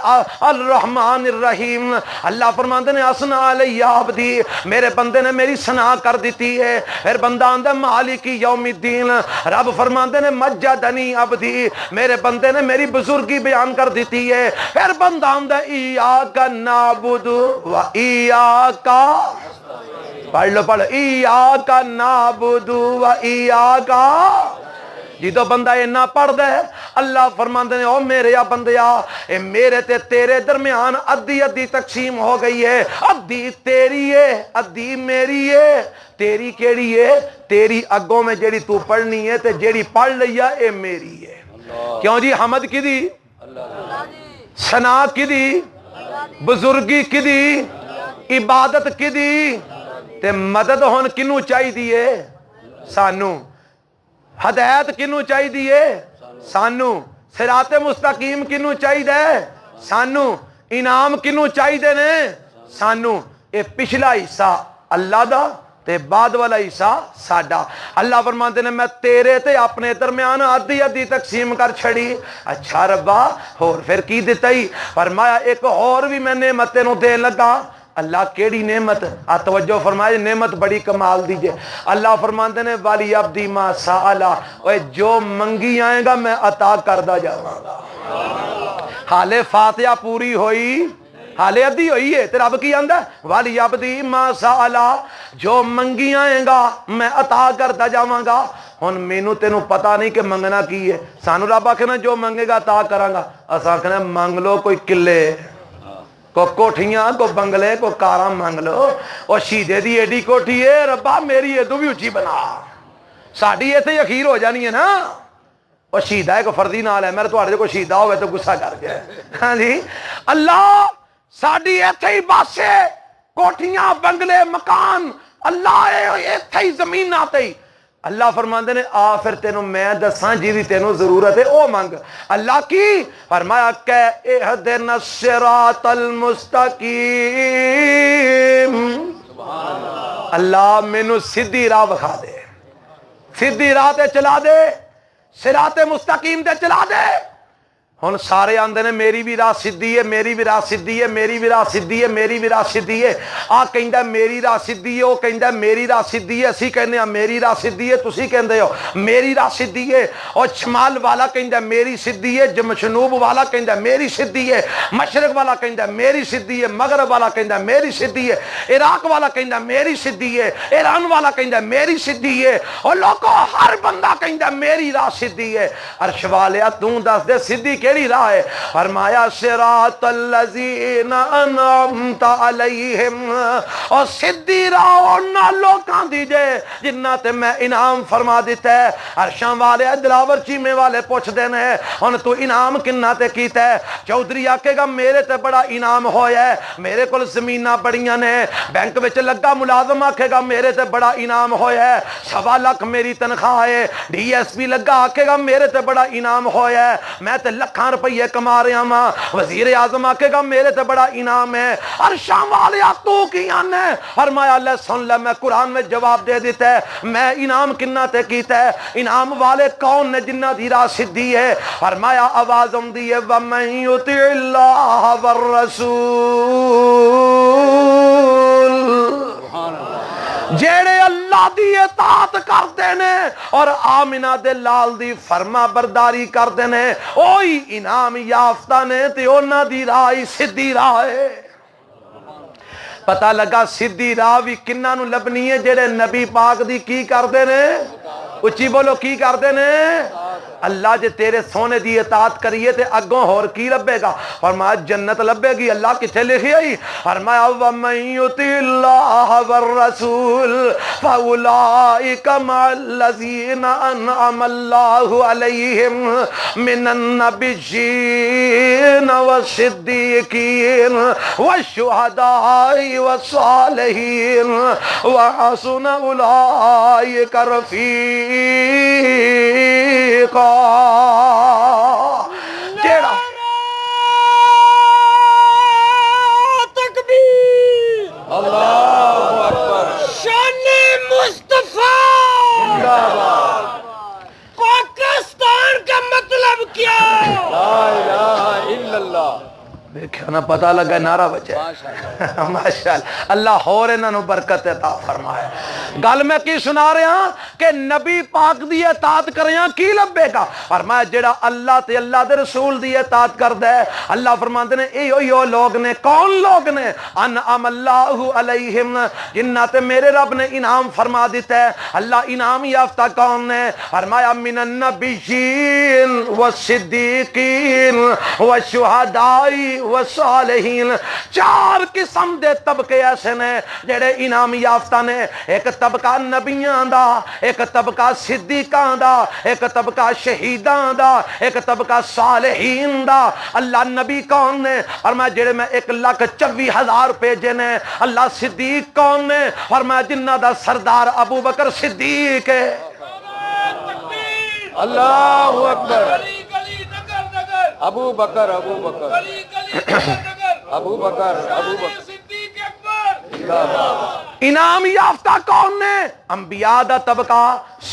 الرحمن الرحیم. اللہ فرماندے نے اسنا علی عبدی، میرے بندے نے میری ثنا کر دیتی ہے. پھر بندہ آندے مالک یوم الدین. رب فرماندے نے مجدنی عبدی، میرے بندے نے میری بزرگی بیان کر دیتی ہے. پھر بندہ آمدہ ایاک نعبد و ایاک، پڑھ لو ایاک نعبد و ایاک. جدو بندہ یہ نہ پڑھ دے اللہ فرماندے نے او میرے یا بندیا اے میرے تے تیرے درمیان ادھی ادھی تقسیم ہو گئی ہے. ادھی تیری ہے ادھی میری ہے. تیری کیڑی ہے؟ تیری اگوں میں جیڑی تو پڑھنی ہے تے جیڑی پڑھ لیا اے میری ہے. کیوں جی حمد کی دی، ثنا کی دی، بزرگی کی دی، عبادت کی دی. تے مدد ہن کنوں چاہیے سانو ہدایت کنوں چاہیے سانو صراط مستقیم کنوں چاہیے سانو انعام کنوں چاہیے نے سانو اے پچھلا حصہ اللہ دا تے بعد والا حصہ ساڈا اللہ فرماتے نے میں تیرے تے اپنے درمیان آدھی آدھی تقسیم کر چھڑی اچھا ربا اور پھر کی دیتا ہی فرمایا ایک اور بھی میں نعمت تینوں دے لگا اللہ کیڑی نعمت توجہ فرمائے نعمت بڑی کمال دیجئے اللہ فرماتے نے والی عبدی ما سالا اوے جو منگی آئے گا میں عطا کردہ جاواں گا حالے فاتحہ پوری ہوئی حالے ادھی ہوئی ہے تے رب کی آندا والی عبدی ما سالا جو منگی آئے گا میں عطا کرتا جاواں گا ہن مینوں تینوں پتہ نہیں کہ منگنا کی ہے سانو رب آکھنا جو منگے گا عطا کراں گا اساں آکھنا منگ لو کوئی قلعے کو کوٹھیاں کو بنگلے کو کاراں منگ لو او شہیدے دی ایڈی کوٹھی ہے ربا میری ادو بھی اچھی بنا ساڈی ایتھے اخیر ہو جانی ہے نا او شہیدہ ایک فردی نال ہے میرے تواڈے کوئی شہیدہ ہوئے تو غصہ کر گیا ہاں جی اللہ ساڈی ایتھے ہی باسے کوٹھیاں بنگلے مکان اللہ ایتھے ہی زمیناں تے ہی اللہ فرماندے نے آ پھر تینوں میں دساں جی دی تینوں ضرورت ہے او منگ اللہ کی فرمایا کہ اہدنا الصراط المستقیم اللہ مینوں سیدھی راہ بکھا دے سیدھی راہ تے چلا دے صراط مستقیم تے چلا دے ہن سارے آندے نے میری بھی راہ سیدھی ہے میری بھی راہ سیدھی ہے میری بھی راہ سیدھی ہے میری بھی راہ سیدھی ہے آ کہندا میری راہ سیدھی ہے او کہندا میری راہ سیدھی ہے اسی کہنے ہاں میری راہ سیدھی ہے تسی کہندے ہو میری راہ سیدھی ہے او شمال والا کہندا میری سیدھی ہے جنوب والا کہندا میری سیدھی ہے مشرق والا کہندا میری سیدھی ہے مغرب والا کہندا میری سیدھی ہے عراق والا کہندا میری سیدھی ہے ایران والا کہندا میری سیدھی ہے او لوگو ہر بندہ کہندا میری راہ سیدھی ہے عرش والیا تو دس دے سیدھی کیڑی راہ ہے فرمایا صراط الذین انعمت علیہم اور سیدھی راہ انہاں لوکاں دی جے جنہاں تے میں انعام فرما دیتا ہے عرشاں والے دلاور چیمے والے پوچھ دینے ہن تو انعام کنہ تے کیتا ہے چودھری آکے گا میرے تے بڑا انعام ہویا ہے میرے کول زمیناں بڑیاں نے بینک وچ لگا ملازم آکھے گا میرے تے بڑا انعام ہویا ہے 1.25 لاکھ میری تنخواہ ہے ڈی ایس پی لگا آکھے گا میرے تے بڑا انعام ہویا ہے میں تے لکھاں روپیے کما رہا ماں وزیر اعظم آکے گا میرے تے بڑا انعام ہے عرشاں والیا تو کی آنے فرمایا اللہ سن لے میں قرآن میں جواب دے دیتا ہے میں انعام کنہ تے کیتا ہے انعام والے کون نے جنہ دی راہ سدھی ہے فرمایا آواز ہوندی ہے وَمَن يُطِعِ اللَّهَ وَالرَّسُولَ جیڑے اللہ دی اطاعت کرتے نے اور آمنہ دے لال دی فرما برداری کرتے نے اوہی انعام یافتہ نے تے انہاں دی راہ سدھی راہ ہے پتہ لگا سدھی راہ بھی کنہاں نوں لبنی ہے جڑے نبی پاک دی کی کردے نے اچھی بولو کی کردے نے اللہ جے تیرے سونے دی اطاعت کریے تے اگوں ہور کی لبے گا فرمایا جنت لبے گی اللہ کتھے لکھی آئی فرمایا وَمَن يُطِعِ اللَّهَ وَالرَّسُولَ فَأُولَئِكَ مَعَ الَّذِينَ أَنْعَمَ اللَّهُ عَلَيْهِمْ مِنَ النَّبِيِّينَ وَالصِّدِّيقِينَ وَالشُّهَدَاءِ وَالصَّالِحِينَ وَحَسُنَ أُولَئِكَ رفیقا جیڑا تکبیر اللہ اکبر شان مصطفیٰ پاکستان کا مطلب کیا لا الہ الا اللہ دیکھا نا پتہ لگا نعرہ بچے ماشاءاللہ اللہ اور انہاں نوں برکت عطا فرمائے گل میں کی سنا رہا ہاں کہ نبی پاک دی اطاعت کریاں کی لبے گا فرمایا جڑا اللہ تے اللہ دے رسول دی اطاعت کردا ہے اللہ فرماندے نے ایو لوگ نے کون لوگ نے انعم اللہ علیہم جنہ تے میرے رب نے انعام فرما دیتا ہے اللہ انعام یافتہ کون نے فرمایا من النبیین والصدیقین والشہداء صالحین. 4 قسم دے طبقے ایسے نے جڑے انعام یافتہ نے. ایک طبقہ نبیاں دا، ایک طبقہ صدیقاں دا، ایک طبقہ شہیداں دا، ایک طبقہ صالحین دا. اللہ نبی کون نے؟ اور میں جڑے میں 1,24,000 بھیجے نے. اللہ صدیق کون نے؟ اور میں جنہ دا سردار ابو بکر صدیق ہے. اللہ اکبر. گلی گلی نگر نگر ابو بکر ابو بکر. گلی گلی نگر نگر ابو بکر ابو بکر. صدیق اکبر. انعام یافتہ کون نے؟ انبیاء دا طبقہ،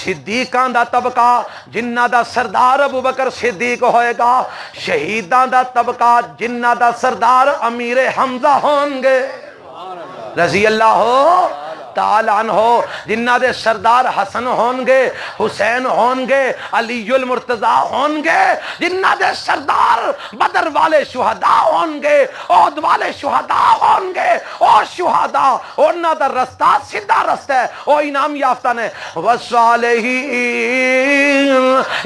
صدیقاں دا طبقہ جنہ دا سردار ابو بکر صدیق ہوئے گا. شہیداں دا طبقہ جنہ دا سردار امیر حمزہ ہوں گے رضی اللہ تعالیٰ عنہ. جنہ دے سردار حسن ہون گے، حسین ہون گے، علی المرتضی ہون گے. جنہ دے سردار بدر والے شہداء ہون گے، احد والے شہداء ہون گے. او شہداء انہاں دا رستہ سیدھا رستہ ہے، او انعام یافتہ نے. والصالحین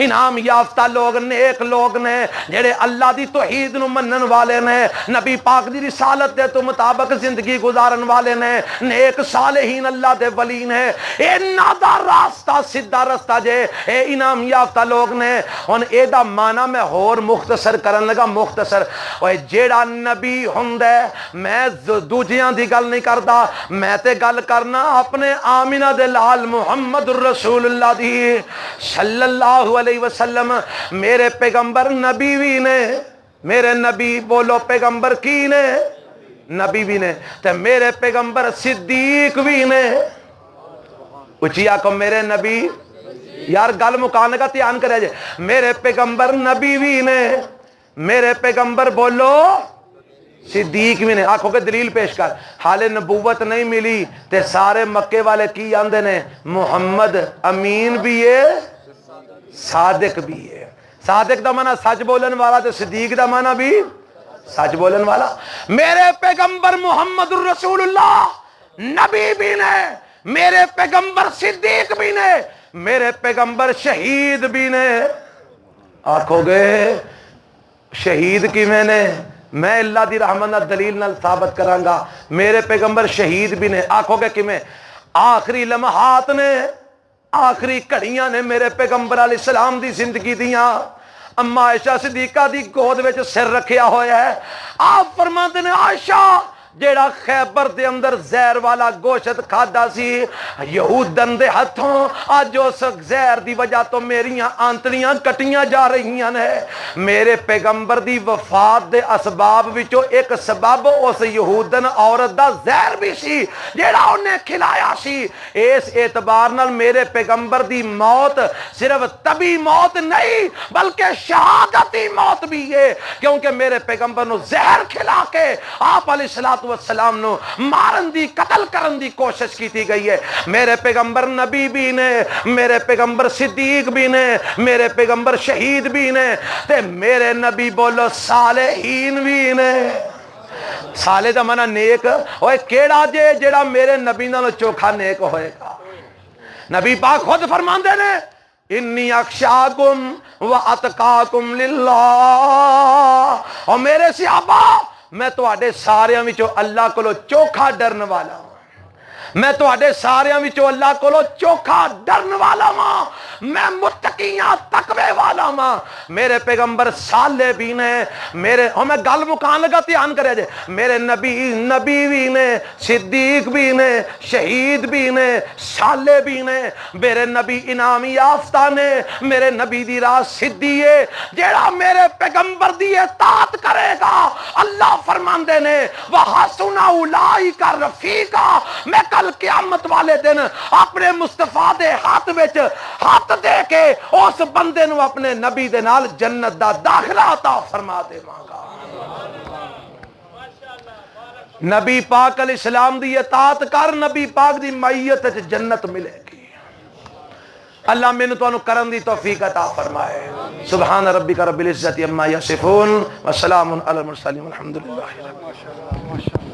انعام یافتہ لوگ نیک لوگ نے جڑے اللہ دی توحید نو منن والے نے، نبی پاک دی رسالت دے تو مطابق زندگی گزارن والے نے. نیک صالحین اللہ دے ولی نے. انہاں دا راستہ سیدھا رستہ جے اے انعام یافتہ لوگ نے. ہن اے دا معنی میں ہور مختصر کرن لگا. مختصر اوے جیڑا نبی ہوندا ہے، میں دوجیاں دی گل نہیں کردا، میں تے گل کرنا اپنے آمینہ دے لال محمد الرسول اللہ دی صلی اللہ علیہ وسلم. میرے پیغمبر نبی بھی نے. میرے نبی بولو پیغمبر کی نے؟ نبی بھی نے. تے میرے پیغمبر صدیق بھی نے. اچھی آکو میرے نبی. یار گل مکانے کا دھیان کرے جے. میرے پیغمبر نبی بھی نے. میرے پیغمبر بولو صدیق بھی نے. آنکھوں کے دلیل پیش کر. حال نبوت نہیں ملی تے سارے مکے والے کی آندے نے محمد امین بھی ہے، صادق بھی ہے. صادق دا معنی سچ بولن والا تے صدیق دا معنی بھی سچ بولن والا. میرے پیغمبر محمد الرسول اللہ نبی بھی نے. میرے پیغمبر صدیق بھی نے. میرے پیغمبر شہید بھی نے. آکھو گے شہید کی میں اللہ دی رحمت نال دلیل نال ثابت کروں گا. میرے پیغمبر شہید بھی نے. آکھو گے کہ میں آخری لمحات نے، آخری گھڑیاں نے میرے پیغمبر علیہ السلام دی زندگی دیاں. اما عائشہ صدیقہ دی گود وچ سر رکھیا ہویا ہے. آپ فرماتے نے عائشہ جیڑا خیبر دے اندر زہر والا گوشت کھادا سی یہودن دے ہتھوں، اج اس زہر دی وجہ تو میریاں آنتڑیاں کٹیاں جا رہی ہیں. میرے پیغمبر دی وفات دے اسباب وچوں ایک سبب اس یہودن عورت دا زہر بھی سی جیڑا انہیں کھلایا سی. اس اعتبار نال میرے پیغمبر دی موت صرف طبی موت نہیں بلکہ شہادتی موت بھی ہے، کیونکہ میرے پیغمبر نو زہر کھلا کے آپ علیہ السلام والسلام نو مارن دی قتل کرن دی کوشش کی تھی گئی ہے. میرے پیغمبر نبی بھی نے، میرے پیغمبر صدیق بھی نے، میرے پیغمبر شہید بھی نے، تے میرے نبی بولو صالحین بھی نے. صالح دا معنی نیک. اوے کیڑا جے جیڑا میرے نبی نال چوکھا نیک ہوئے گا؟ نبی پاک خود فرماندے نے انی اخشاکم و اتقاکم للہ. اور میرے صحابہ میں تواڈے ساریاں وچوں اللہ کولو چوکھا ڈرن والا ہوں. میں تواڈے ساریاں وچوں اللہ کولو چوکھا ڈرن والا ہاں. میں متقیاں تقوی والا ہاں. میرے پیغمبر صالح بھی نے. میرے میں گل مکان لگا دھیان کرے جے. میرے نبی بھی نے، صدیق بھی نے، شہید بھی نے، صالح بھی نے. میرے نبی انعام یافتہ نے. میرے نبی دی راہ سیدھی ہے. جیڑا میرے پیغمبر دی اطاعت کرے گا اللہ فرماندے نے وَحَسُنَ أُولَٰئِكَ رَفِیقًا. میں کل قیامت والے دن اپنے مصطفیٰ دے ہاتھ وچ ہاتھ دے کے اس بندے نو اپنے نبی دے نال جنت دا داخلہ عطا فرما دے مانگا. نبی پاک علیہ السلام دی اطاعت کر، نبی پاک دی معیت وچ جنت ملے گی. اللہ مینوں تانوں کرن دی توفیق عطا فرمائے. سبحان ربک رب العزت عما یصفون وسلام علی المرسلین والحمد للہ.